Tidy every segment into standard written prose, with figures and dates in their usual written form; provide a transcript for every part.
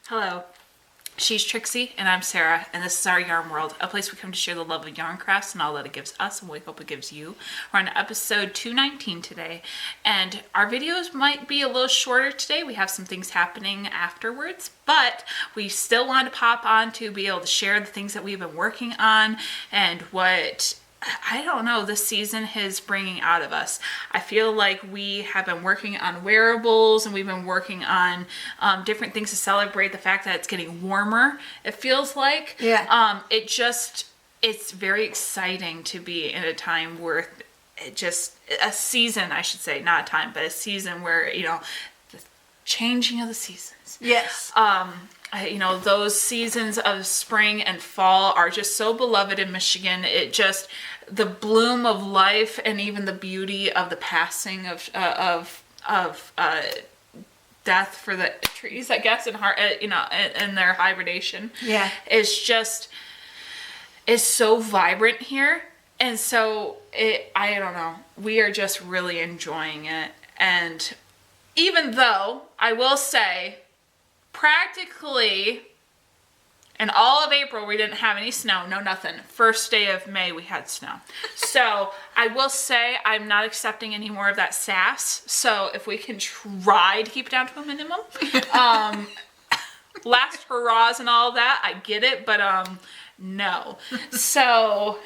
Hello, she's Trixie and I'm Sarah, and this is our Yarn World, a place we come to share the love of yarn crafts and all that it gives us and we hope it gives you. We're on episode 219 today, and our videos might be a little shorter today. We have some things happening afterwards, but we still want to pop on to be able to share the things that we've been working on and what this season is bringing out of us. I feel like we have been working on wearables and we've been working on different things to celebrate the fact that it's getting warmer. It feels like. Yeah. It's very exciting to be in a time where a season, I should say, not a time, but a season where, the changing of the seasons. Yes. Those seasons of spring and fall are just so beloved in Michigan. The bloom of life and even the beauty of the passing of death for the trees, I guess, in their hibernation. Yeah. It's so vibrant here. And so we are just really enjoying it. And even though I will say, practically in all of April, we didn't have any snow, no nothing. First day of May, we had snow. So I will say I'm not accepting any more of that sass. So if we can try to keep it down to a minimum, last hurrahs and all that, I get it, but no. So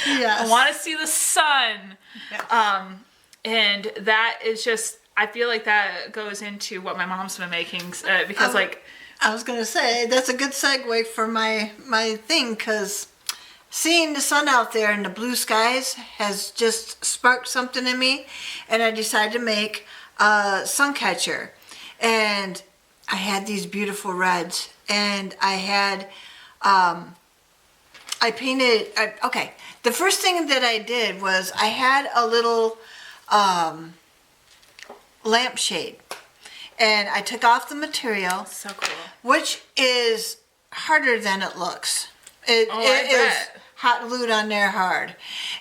yes. I want to see the sun. Yes. And that is just, I feel like that goes into what my mom's been making because I was going to say, that's a good segue for my thing, because seeing the sun out there and the blue skies has just sparked something in me, and I decided to make a Suncatcher. And I had these beautiful reds, and I had, the first thing that I did was I had a little lampshade. And I took off the material. So cool. Which is harder than it looks. It is hot glued on there hard.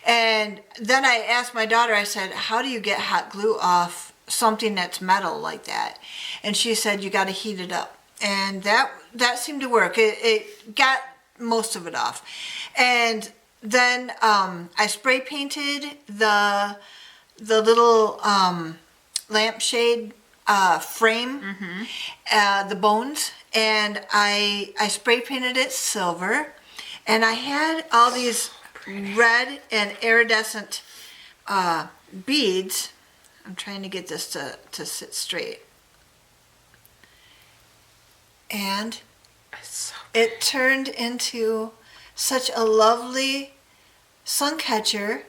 And then I asked my daughter, I said, how do you get hot glue off something that's metal like that? And she said, you got to heat it up. And that seemed to work. It got most of it off. And then I spray painted the little lampshade frame, the bones, and I spray painted it silver, and I had all these red and iridescent beads. I'm trying to get this to sit straight, and it turned into such a lovely Suncatcher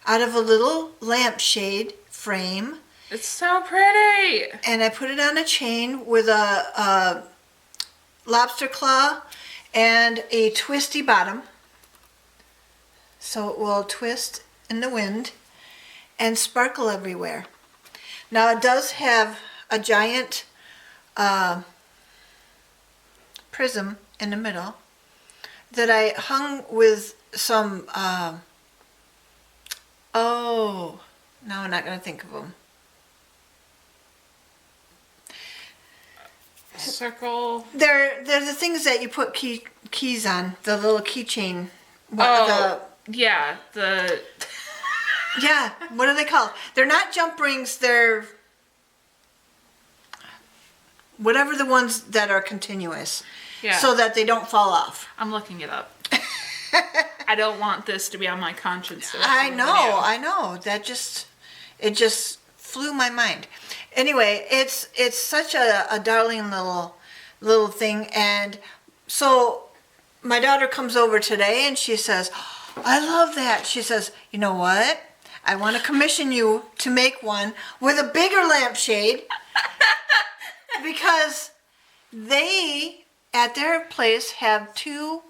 out of a little lampshade frame. It's so pretty. And I put it on a chain with a lobster claw and a twisty bottom. So it will twist in the wind and sparkle everywhere. Now it does have a giant prism in the middle that I hung with some, now I'm not going to think of them. Circle. They're the things that you put keys on, the little keychain. Yeah, what are they called? They're not jump rings, they're whatever the ones that are continuous. Yeah. So that they don't fall off. I'm looking it up. I don't want this to be on my conscience. I know. It just flew my mind. Anyway, it's such a darling little thing, and so my daughter comes over today and she says, I love that. She says, you know what? I want to commission you to make one with a bigger lampshade because they, at their place, have two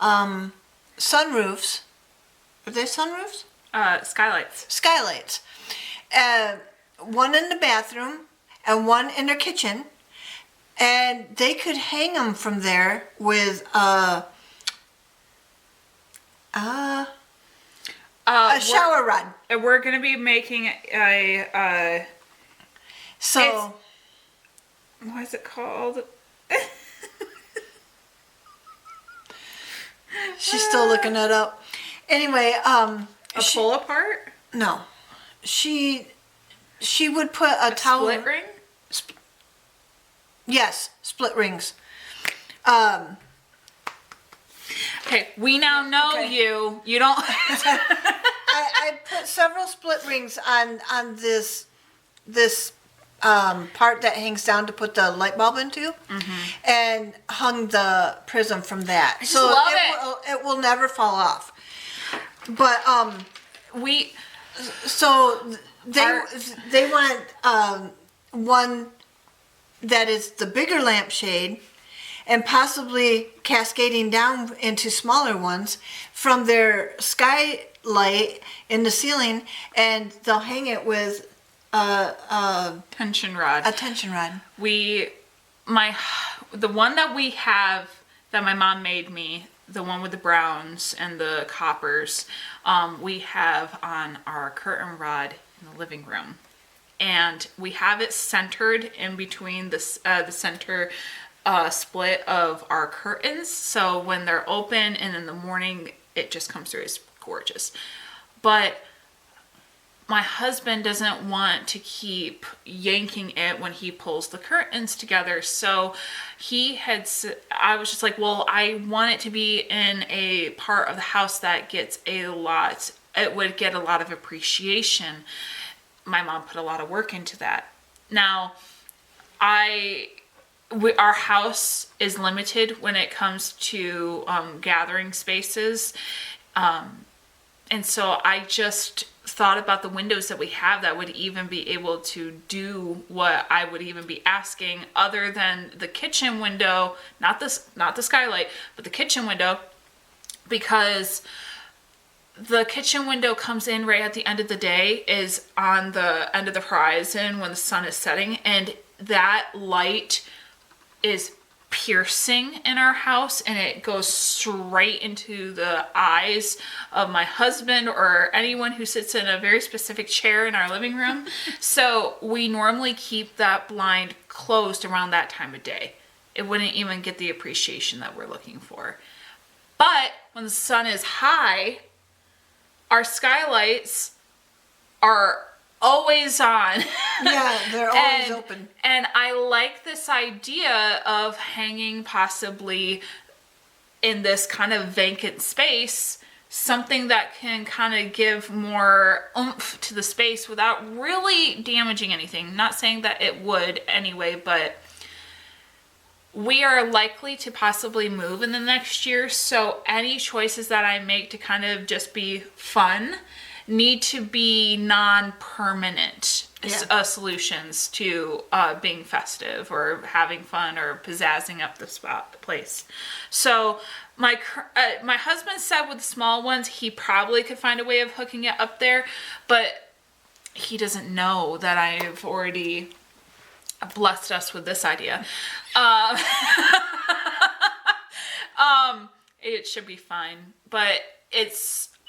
sunroofs. Are they sunroofs? Skylights. Skylights. One in the bathroom and one in their kitchen, and they could hang them from there with a shower rod. We're gonna be making a what is it called? She's still looking it up. Anyway, A pull apart? No. She would put a towel. Split ring? Yes, split rings. Okay, we now know Okay. you. You don't. I put several split rings on this part that hangs down to put the light bulb into, and hung the prism from that. just love it will never fall off. But we. so they want one that is the bigger lampshade, and possibly cascading down into smaller ones from their skylight in the ceiling, and they'll hang it with Tension rod. a tension rod. The one that we have that my mom made me, the one with the browns and the coppers, we have on our curtain rod in the living room, and we have it centered in between the center split of our curtains, so when they're open and in the morning it just comes through. It's gorgeous. But my husband doesn't want to keep yanking it when he pulls the curtains together. So I was just like, well, I want it to be in a part of the house that it would get a lot of appreciation. My mom put a lot of work into that. Now, our house is limited when it comes to gathering spaces. And so I just thought about the windows that we have that would even be able to do what I would even be asking, other than the kitchen window, not the skylight, but the kitchen window, because the kitchen window comes in right at the end of the day, is on the end of the horizon when the sun is setting, and that light is piercing in our house, and it goes straight into the eyes of my husband or anyone who sits in a very specific chair in our living room. So we normally keep that blind closed around that time of day. It wouldn't even get the appreciation that we're looking for. But when the sun is high, our skylights are always on. Yeah, they're always open. And I like this idea of hanging possibly in this kind of vacant space, something that can kind of give more oomph to the space without really damaging anything. Not saying that it would anyway, but we are likely to possibly move in the next year. So any choices that I make to kind of just be fun need to be non-permanent solutions to being festive or having fun or pizzazzing up the place. So my husband said with the small ones, he probably could find a way of hooking it up there, but he doesn't know that I've already blessed us with this idea. It should be fine, but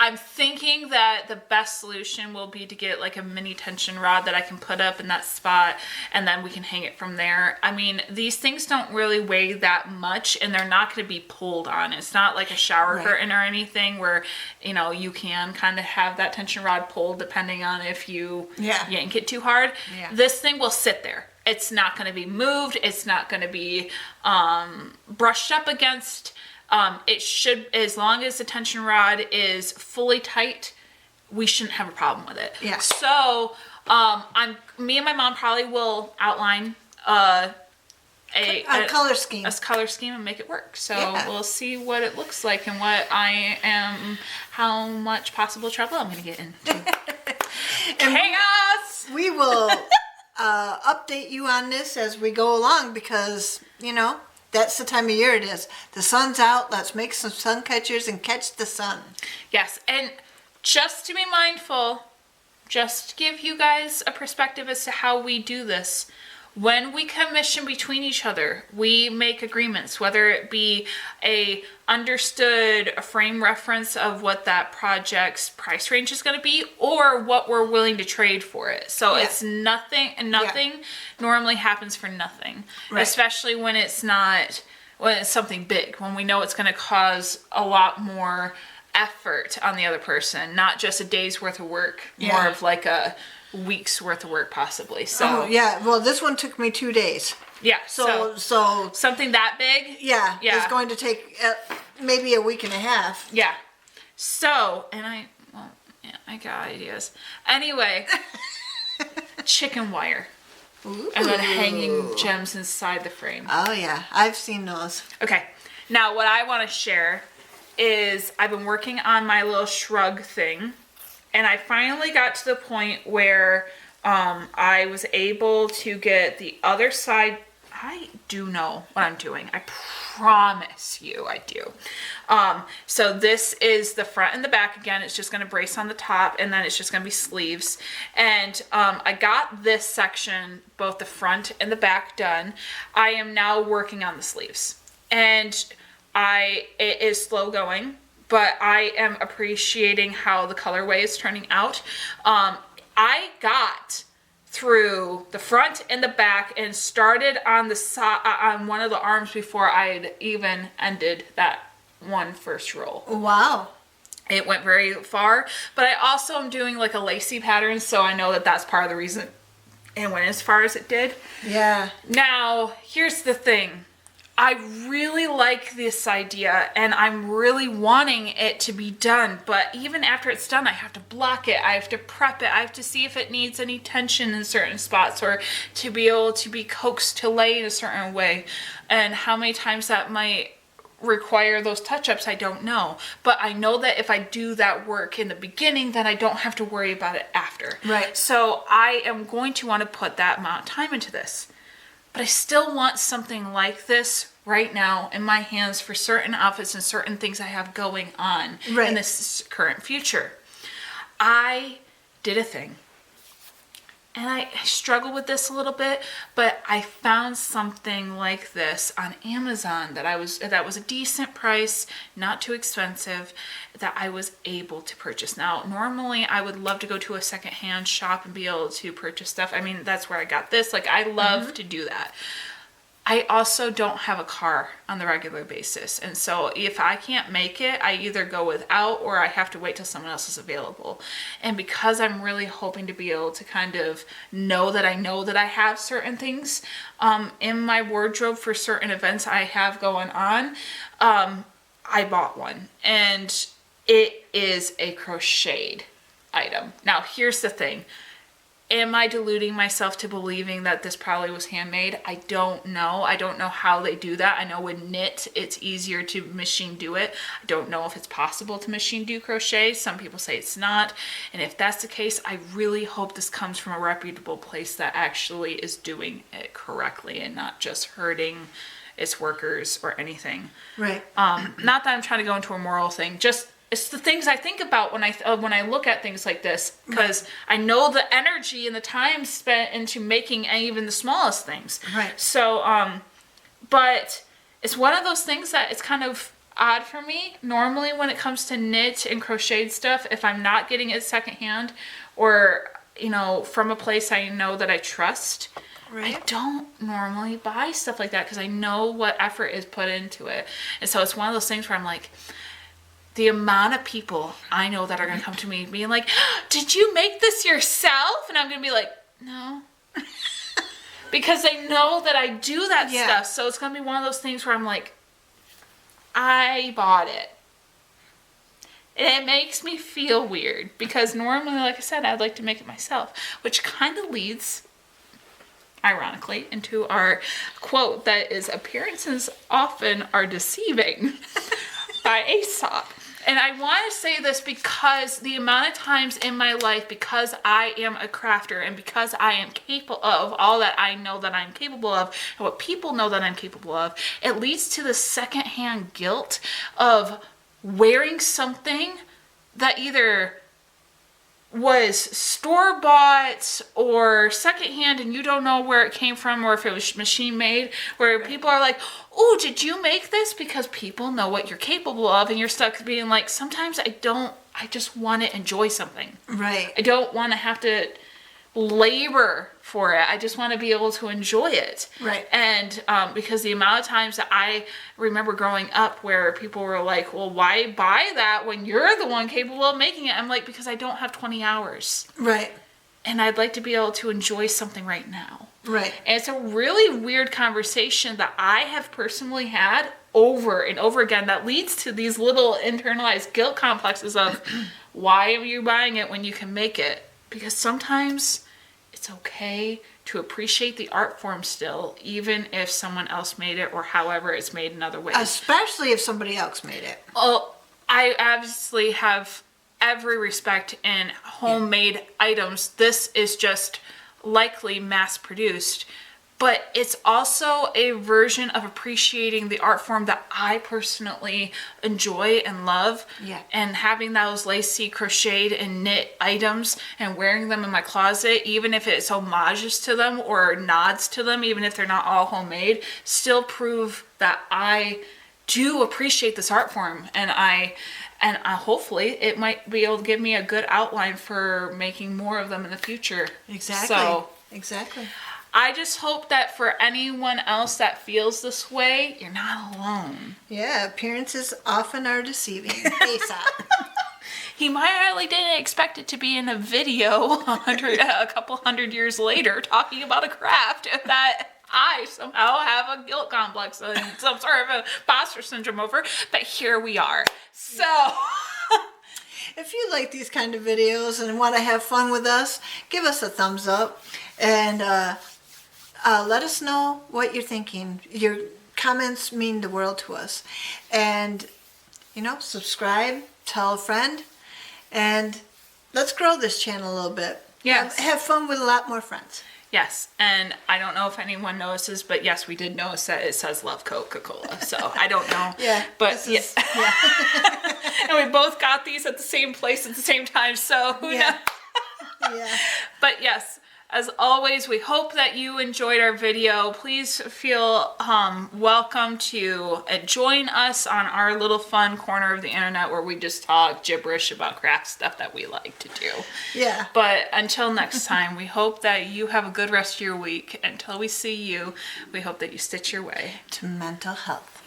I'm thinking that the best solution will be to get like a mini tension rod that I can put up in that spot, and then we can hang it from there. I mean, these things don't really weigh that much, and they're not going to be pulled on. It's not like a shower curtain or anything where, you can kind of have that tension rod pulled depending on if you yank it too hard. Yeah. This thing will sit there. It's not going to be moved. It's not going to be brushed up against. It should, as long as the tension rod is fully tight, we shouldn't have a problem with it. Yeah. So, me and my mom probably will outline a color scheme. A color scheme and make it work. So we'll see what it looks like and how much possible trouble I'm going to get into. Chaos! We will update you on this as we go along, because, that's the time of year it is. The sun's out. Let's make some sun catchers and catch the sun. Yes, and just to be mindful, just to give you guys a perspective as to how we do this, when we commission between each other, we make agreements, whether it be a understood frame reference of what that project's price range is going to be, or what we're willing to trade for it. So it's nothing, and nothing normally happens for nothing, especially when it's something big, when we know it's going to cause a lot more effort on the other person, not just a day's worth of work, more of like a week's worth of work possibly. So well, this one took me 2 days. So something that big is going to take maybe a week and a half. So, and I got ideas anyway. Chicken wire. Ooh. And then hanging gems inside the frame. Oh yeah, I've seen those. Okay, now what I want to share is I've been working on my little Shrug thing, and I finally got to the point where I was able to get the other side. I do know what I'm doing. I promise you I do. So this is the front and the back again. It's just going to brace on the top, and then it's just going to be sleeves. And I got this section, both the front and the back, done. I am now working on the sleeves. And it is slow going, but I am appreciating how the colorway is turning out. I got through the front and the back and started on the on one of the arms before I had even ended that one first roll. Wow. It went very far, but I also am doing like a lacy pattern, so I know that that's part of the reason it went as far as it did. Yeah. Now, here's the thing. I really like this idea, and I'm really wanting it to be done, but even after it's done, I have to block it, I have to prep it, I have to see if it needs any tension in certain spots, or to be able to be coaxed to lay in a certain way, and how many times that might require those touch-ups, I don't know. But I know that if I do that work in the beginning, then I don't have to worry about it after. Right. So I am going to want to put that amount of time into this. But I still want something like this right now in my hands for certain outfits and certain things I have going on in this current future. I did a thing. And I struggle with this a little bit, but I found something like this on Amazon that was a decent price, not too expensive, that I was able to purchase. Now, normally I would love to go to a secondhand shop and be able to purchase stuff. I mean, that's where I got this. Like, I love to do that. I also don't have a car on the regular basis. And so if I can't make it, I either go without or I have to wait till someone else is available. And because I'm really hoping to be able to kind of know that I have certain things in my wardrobe for certain events I have going on, I bought one. And it is a crocheted item. Now, here's the thing. Am I deluding myself to believing that this probably was handmade? I don't know. I don't know how they do that. I know with knit, it's easier to machine do it. I don't know if it's possible to machine do crochet. Some people say it's not. And if that's the case, I really hope this comes from a reputable place that actually is doing it correctly and not just hurting its workers or anything. Right. Not that I'm trying to go into a moral thing, just it's the things I think about when I look at things like this, because I know the energy and the time spent into making even the smallest things. Right. So, but it's one of those things that it's kind of odd for me. Normally when it comes to knit and crocheted stuff, if I'm not getting it secondhand or, from a place I know that I trust, I don't normally buy stuff like that because I know what effort is put into it. And so it's one of those things where I'm like, the amount of people I know that are going to come to me being like, did you make this yourself? And I'm going to be like, no. Because they know that I do that stuff. So it's going to be one of those things where I'm like, I bought it. And it makes me feel weird. Because normally, like I said, I'd like to make it myself. Which kind of leads, ironically, into our quote that is, appearances often are deceiving by Aesop. And I want to say this because the amount of times in my life, because I am a crafter and because I am capable of all that I know that I'm capable of and what people know that I'm capable of, it leads to the secondhand guilt of wearing something that either was store-bought or secondhand and you don't know where it came from or if it was machine made, where people are like, oh, did you make this? Because people know what you're capable of, and you're stuck being like, sometimes I just want to enjoy something. Right. I don't want to have to labor for it. I just want to be able to enjoy it. Right. And because the amount of times that I remember growing up where people were like, well, why buy that when you're the one capable of making it? I'm like, because I don't have 20 hours. Right. And I'd like to be able to enjoy something right now. Right. And it's a really weird conversation that I have personally had over and over again that leads to these little internalized guilt complexes of why are you buying it when you can make it? Because sometimes it's okay to appreciate the art form still, even if someone else made it or however it's made in other ways. Especially if somebody else made it. Oh, I obviously have every respect in homemade items. This is just likely mass produced. But it's also a version of appreciating the art form that I personally enjoy and love. Yeah. And having those lacy, crocheted, and knit items and wearing them in my closet, even if it's homages to them or nods to them, even if they're not all homemade, still prove that I do appreciate this art form. And hopefully it might be able to give me a good outline for making more of them in the future. Exactly. Exactly. I just hope that for anyone else that feels this way, you're not alone. Yeah, appearances often are deceiving. Aesop. He might didn't expect it to be in a video a couple hundred years later talking about a craft that I somehow have a guilt complex and some sort of a imposter syndrome over, but here we are. So... If you like these kind of videos and want to have fun with us, give us a thumbs up and let us know what you're thinking. Your comments mean the world to us. And, subscribe, tell a friend, and let's grow this channel a little bit. Yes. Have fun with a lot more friends. Yes, and I don't know if anyone notices, but yes, we did notice that it says Love Coca-Cola, so I don't know. Yeah. But yeah. And we both got these at the same place at the same time, so who knows? Yeah. But yes, as always, we hope that you enjoyed our video. Please feel welcome to join us on our little fun corner of the internet where we just talk gibberish about craft stuff that we like to do. Yeah. But until next time, we hope that you have a good rest of your week. Until we see you, we hope that you stitch your way to mental health.